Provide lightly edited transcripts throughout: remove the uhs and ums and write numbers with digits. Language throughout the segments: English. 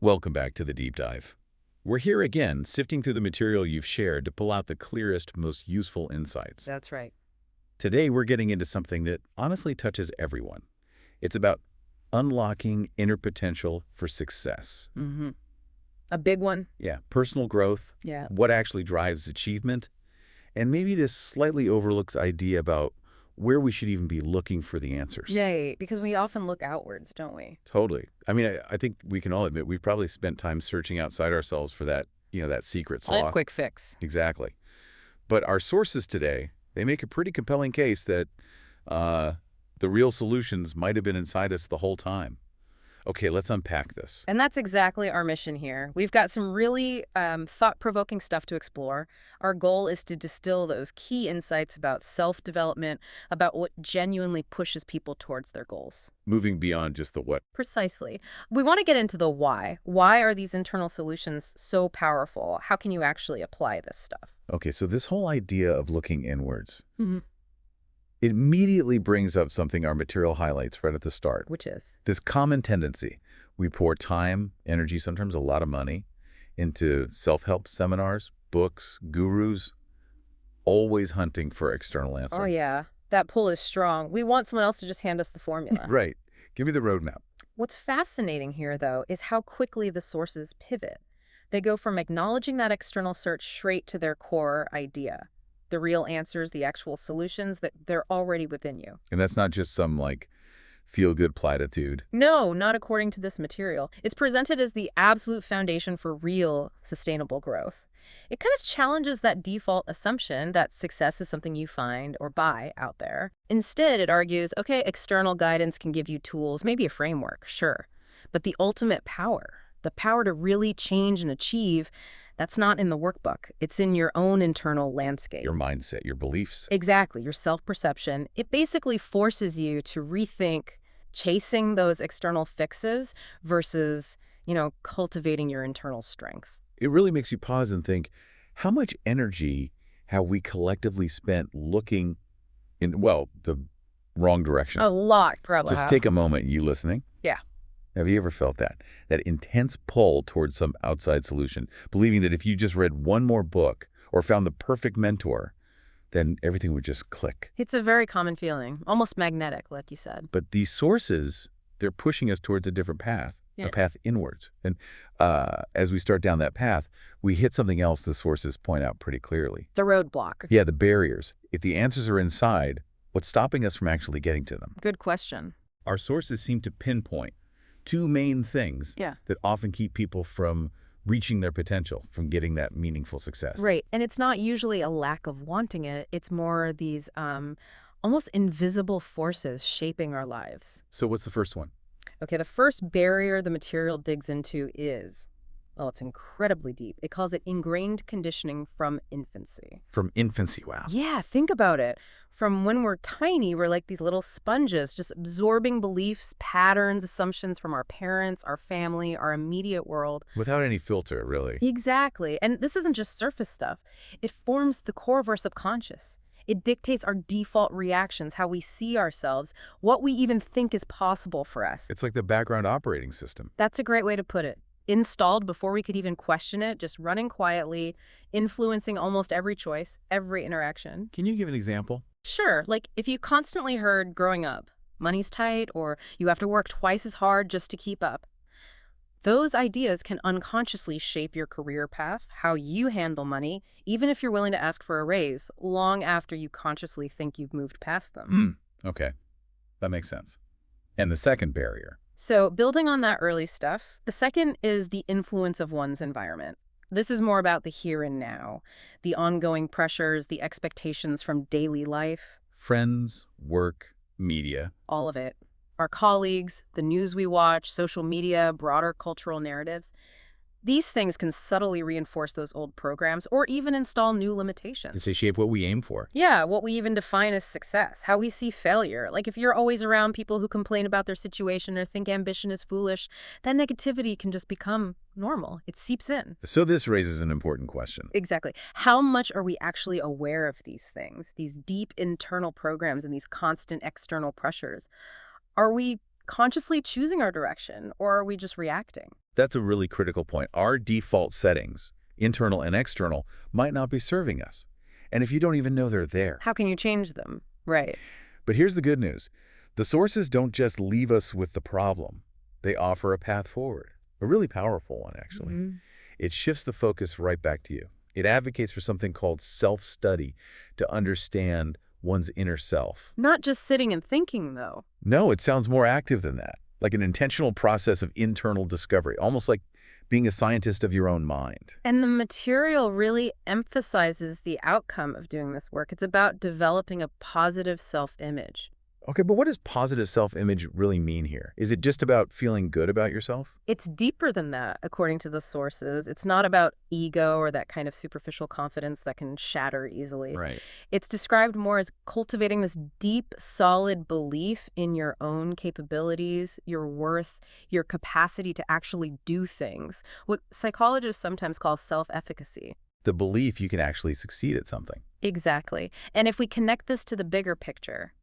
Welcome back to the deep dive. We're here again, sifting through the material you've shared to pull out the clearest, most useful insights. That's right. Today, we're getting into something that honestly touches everyone. It's about unlocking inner potential for success. Mm-hmm. A big one. Yeah, personal growth, Yeah. what actually drives achievement, and maybe this slightly overlooked idea about where we should even be looking for the answers. Yay, because we often look outwards, don't we? Totally. I mean, I think we can all admit we've probably spent time searching outside ourselves for that, that secret sauce. Quick fix. Exactly. But our sources today, they make a pretty compelling case that the real solutions might have been inside us the whole time. Okay, let's unpack this. And that's exactly our mission here. We've got some really thought-provoking stuff to explore. Our goal is to distill those key insights about self-development, about what genuinely pushes people towards their goals. Moving beyond just the what. Precisely. We want to get into the why. Why are these internal solutions so powerful? How can you actually apply this stuff? Okay, so this whole idea of looking inwards, Mm-hmm. it immediately brings up something our material highlights right at the start. Which is? This common tendency. We pour time, energy, sometimes a lot of money, into self-help seminars, books, gurus, always hunting for external answer. Oh, yeah. That pull is strong. We want someone else to just hand us the formula. Right. Give me the roadmap. What's fascinating here, though, is how quickly the sources pivot. They go from acknowledging that external search straight to their core idea. The real answers, the actual solutions, that they're already within you. And that's not just some, feel-good platitude. No, not according to this material. It's presented as the absolute foundation for real sustainable growth. It kind of challenges that default assumption that success is something you find or buy out there. Instead, it argues, okay, external guidance can give you tools, maybe a framework, sure. But the ultimate power, the power to really change and achieve, that's not in the workbook. It's in your own internal landscape. Your mindset, your beliefs. Exactly, your self-perception. It basically forces you to rethink chasing those external fixes versus, cultivating your internal strength. It really makes you pause and think, how much energy have we collectively spent looking in, the wrong direction? A lot, probably. Just take a moment, you listening. Yeah. Have you ever felt that? That intense pull towards some outside solution, believing that if you just read one more book or found the perfect mentor, then everything would just click. It's a very common feeling, almost magnetic, like you said. But these sources, they're pushing us towards a different path, Yeah. a path inwards. And as we start down that path, we hit something else the sources point out pretty clearly. The roadblock. Yeah, the barriers. If the answers are inside, what's stopping us from actually getting to them? Good question. Our sources seem to pinpoint two main things Yeah. that often keep people from reaching their potential, from getting that meaningful success. Right. And it's not usually a lack of wanting it. It's more these almost invisible forces shaping our lives. So what's the first one? Okay, the first barrier the material digs into is, it's incredibly deep. It calls it ingrained conditioning from infancy. From infancy, wow. Yeah, think about it. From when we're tiny, we're like these little sponges, just absorbing beliefs, patterns, assumptions from our parents, our family, our immediate world. Without any filter, really. Exactly. And this isn't just surface stuff. It forms the core of our subconscious. It dictates our default reactions, how we see ourselves, what we even think is possible for us. It's like the background operating system. That's a great way to put it. Installed before we could even question it, just running quietly, influencing almost every choice, every interaction. Can you give an example? Sure, like if you constantly heard growing up, money's tight, or you have to work twice as hard just to keep up, those ideas can unconsciously shape your career path, how you handle money, even if you're willing to ask for a raise, long after you consciously think you've moved past them. Okay, that makes sense. And the second barrier? So building on that early stuff, the second is the influence of one's environment. This is more about the here and now, the ongoing pressures, the expectations from daily life. Friends, work, media. All of it. Our colleagues, the news we watch, social media, broader cultural narratives. These things can subtly reinforce those old programs or even install new limitations. They shape what we aim for. Yeah, what we even define as success, how we see failure. Like if you're always around people who complain about their situation or think ambition is foolish, that negativity can just become normal. It seeps in. So this raises an important question. Exactly. How much are we actually aware of these things, these deep internal programs and these constant external pressures? Are we consciously choosing our direction, or are we just reacting? That's a really critical point. Our default settings, internal and external, might not be serving us. And if you don't even know they're there. How can you change them? Right. But here's the good news. The sources don't just leave us with the problem. They offer a path forward, a really powerful one, actually. Mhm. It shifts the focus right back to you. It advocates for something called self-study to understand one's inner self. Not just sitting and thinking, though. No, it sounds more active than that, like an intentional process of internal discovery, almost like being a scientist of your own mind. And the material really emphasizes the outcome of doing this work. It's about developing a positive self-image. Okay, but what does positive self-image really mean here? Is it just about feeling good about yourself? It's deeper than that, according to the sources. It's not about ego or that kind of superficial confidence that can shatter easily. Right. It's described more as cultivating this deep, solid belief in your own capabilities, your worth, your capacity to actually do things, what psychologists sometimes call self-efficacy. The belief you can actually succeed at something. Exactly. And if we connect this to the bigger picture,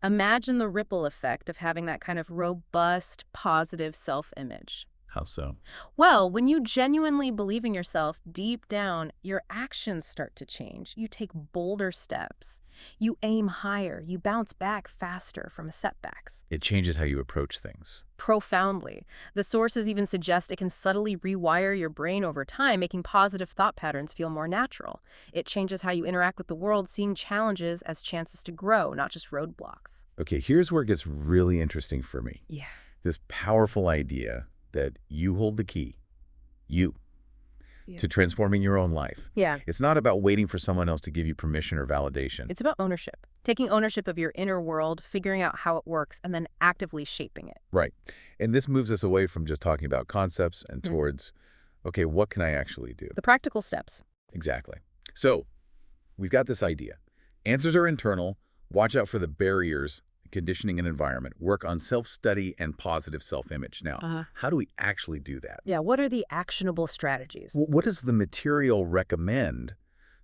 imagine the ripple effect of having that kind of robust, positive self-image. How so? Well, when you genuinely believe in yourself deep down, your actions start to change. You take bolder steps. You aim higher. You bounce back faster from setbacks. It changes how you approach things. Profoundly. The sources even suggest it can subtly rewire your brain over time, making positive thought patterns feel more natural. It changes how you interact with the world, seeing challenges as chances to grow, not just roadblocks. Okay, here's where it gets really interesting for me. Yeah. This powerful idea that you hold the key, you, Yeah. to transforming your own life. Yeah. It's not about waiting for someone else to give you permission or validation. It's about ownership. Taking ownership of your inner world, figuring out how it works, and then actively shaping it. Right. And this moves us away from just talking about concepts and Mhm. towards, okay, what can I actually do? The practical steps. Exactly. So we've got this idea. Answers are internal. Watch out for the barriers, conditioning and environment. Work on self-study and positive self-image. Now, how do we actually do that? Yeah, what are the actionable strategies? What does the material recommend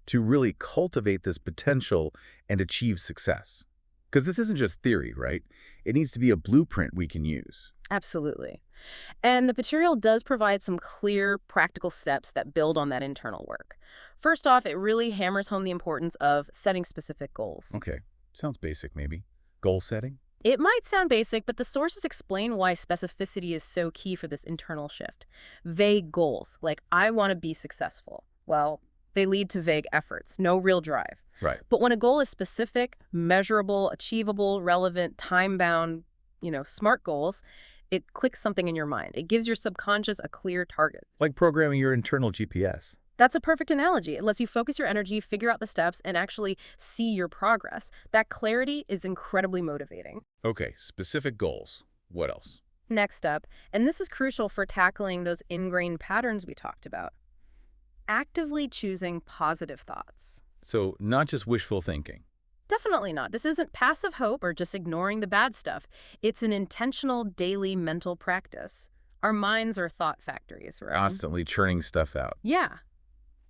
to really cultivate this potential and achieve success? Because this isn't just theory, right? It needs to be a blueprint we can use. Absolutely. And the material does provide some clear, practical steps that build on that internal work. First off, it really hammers home the importance of setting specific goals. Okay. Sounds basic, maybe. Goal setting? It might sound basic, but the sources explain why specificity is so key for this internal shift. Vague goals, like I want to be successful, well, they lead to vague efforts, no real drive. Right. But when a goal is specific, measurable, achievable, relevant, time-bound, smart goals, it clicks something in your mind. It gives your subconscious a clear target. Like programming your internal GPS. That's a perfect analogy. It lets you focus your energy, figure out the steps, and actually see your progress. That clarity is incredibly motivating. Okay, specific goals. What else? Next up, and this is crucial for tackling those ingrained patterns we talked about, actively choosing positive thoughts. So not just wishful thinking. Definitely not. This isn't passive hope or just ignoring the bad stuff. It's an intentional daily mental practice. Our minds are thought factories, right? Constantly churning stuff out. Yeah.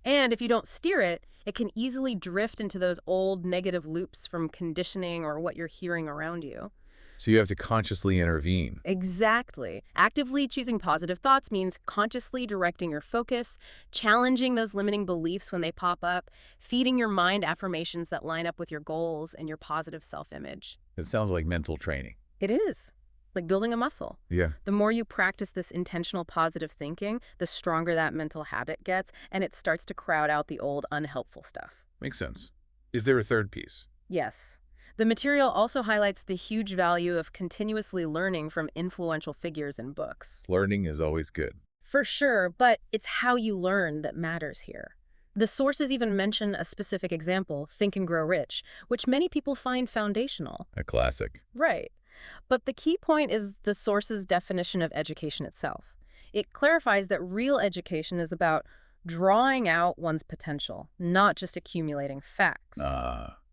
And if you don't steer it, it can easily drift into those old negative loops from conditioning or what you're hearing around you. So you have to consciously intervene. Exactly. Actively choosing positive thoughts means consciously directing your focus, challenging those limiting beliefs when they pop up, feeding your mind affirmations that line up with your goals and your positive self-image. It sounds like mental training. It is. Like building a muscle. Yeah. The more you practice this intentional positive thinking, the stronger that mental habit gets, and it starts to crowd out the old unhelpful stuff. Makes sense. Is there a third piece? Yes. The material also highlights the huge value of continuously learning from influential figures in books. Learning is always good. For sure, but it's how you learn that matters here. The sources even mention a specific example, Think and Grow Rich, which many people find foundational. A classic. Right. But the key point is the source's definition of education itself. It clarifies that real education is about drawing out one's potential, not just accumulating facts.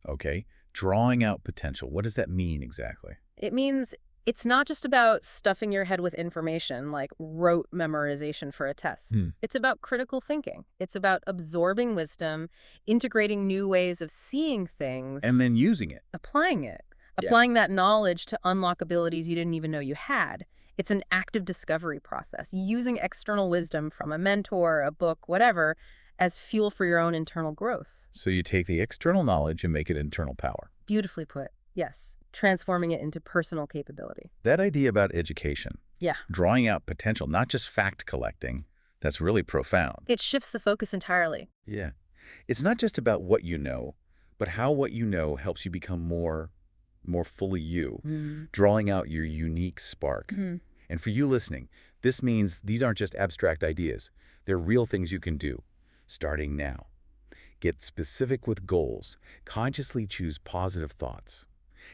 Okay. Drawing out potential. What does that mean exactly? It means it's not just about stuffing your head with information like rote memorization for a test. It's about critical thinking. It's about absorbing wisdom, integrating new ways of seeing things, And then using it. applying it. Yeah. applying that knowledge to unlock abilities you didn't even know you had. It's an active discovery process, using external wisdom from a mentor, a book, whatever, as fuel for your own internal growth. So you take the external knowledge and make it internal power. Beautifully put. Yes. Transforming it into personal capability. That idea about education, Yeah. drawing out potential, not just fact collecting, that's really profound. It shifts the focus entirely. Yeah. It's not just about what you know, but how what you know helps you become more fully you, drawing out your unique spark. And for you listening, this means these aren't just abstract ideas. They're real things you can do, starting now. Get specific with goals, consciously choose positive thoughts,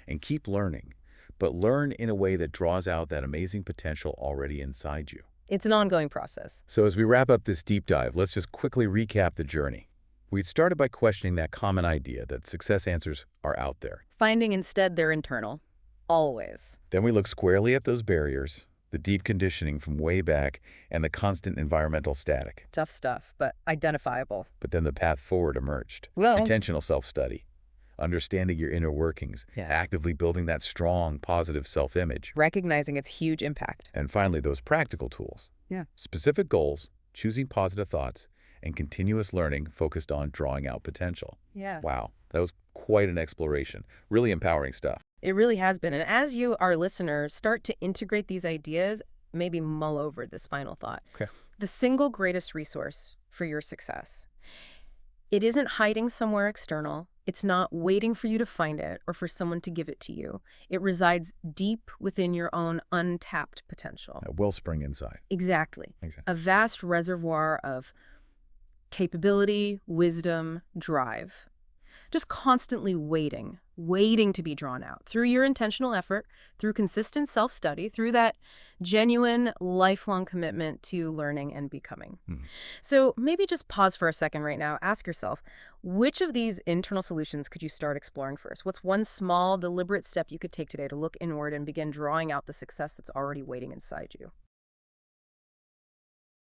and keep learning, but learn in a way that draws out that amazing potential already inside you. It's an ongoing process. So as we wrap up this deep dive, let's just quickly recap the journey. We started by questioning that common idea that success answers are out there. Finding instead they're internal. Always. Then we looked squarely at those barriers, the deep conditioning from way back, and the constant environmental static. Tough stuff, but identifiable. But then the path forward emerged. Well, Intentional self-study, understanding your inner workings, actively building that strong, positive self-image. recognizing its huge impact. And finally, those practical tools. Yeah. Specific goals, choosing positive thoughts, and continuous learning focused on drawing out potential. Yeah. Wow, that was quite an exploration. Really empowering stuff. It really has been. And as you, our listeners, start to integrate these ideas, maybe mull over this final thought. Okay. The single greatest resource for your success. It isn't hiding somewhere external. It's not waiting for you to find it or for someone to give it to you. It resides deep within your own untapped potential. A wellspring inside. Exactly. Exactly. A vast reservoir of capability, wisdom, drive. Just constantly waiting to be drawn out through your intentional effort, through consistent self-study, through that genuine, lifelong commitment to learning and becoming. So maybe just pause for a second right now. Ask yourself, which of these internal solutions could you start exploring first? What's one small, deliberate step you could take today to look inward and begin drawing out the success that's already waiting inside you?